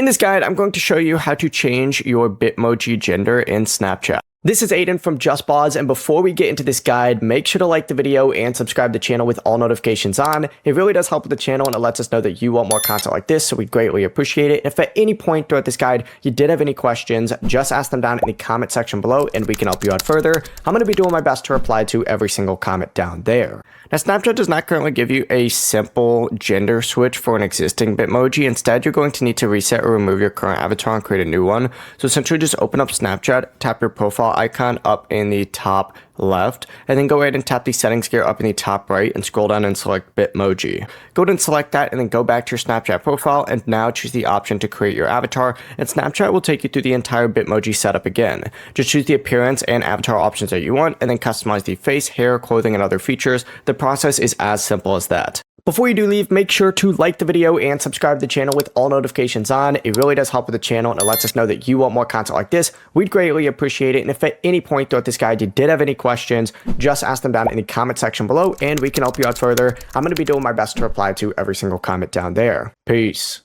In this guide, I'm going to show you how to change your Bitmoji gender in Snapchat. This is Aiden from JustBoz, and before we get into this guide, make sure to like the video and subscribe to the channel with all notifications on. It really does help with the channel and it lets us know that you want more content like this, so we greatly appreciate it. If at any point throughout this guide you did have any questions, just ask them down in the comment section below and we can help you out further. I'm going to be doing my best to reply to every single comment down there. Now, Snapchat does not currently give you a simple gender switch for an existing Bitmoji. Instead, you're going to need to reset or remove your current avatar and create a new one. So essentially just open up Snapchat, tap your profile icon up in the top left, and then go ahead and tap the settings gear up in the top right and scroll down and select Bitmoji. Go ahead and select that and then go back to your Snapchat profile and now choose the option to create your avatar, and Snapchat will take you through the entire Bitmoji setup again. Just choose the appearance and avatar options that you want and then customize the face, hair, clothing, and other features. The process is as simple as that. Before you do leave, make sure to like the video and subscribe to the channel with all notifications on. It really does help with the channel and it lets us know that you want more content like this. We'd greatly appreciate it. And if at any point throughout this guide you did have any questions, just ask them down in the comment section below and we can help you out further. I'm going to be doing my best to reply to every single comment down there. Peace.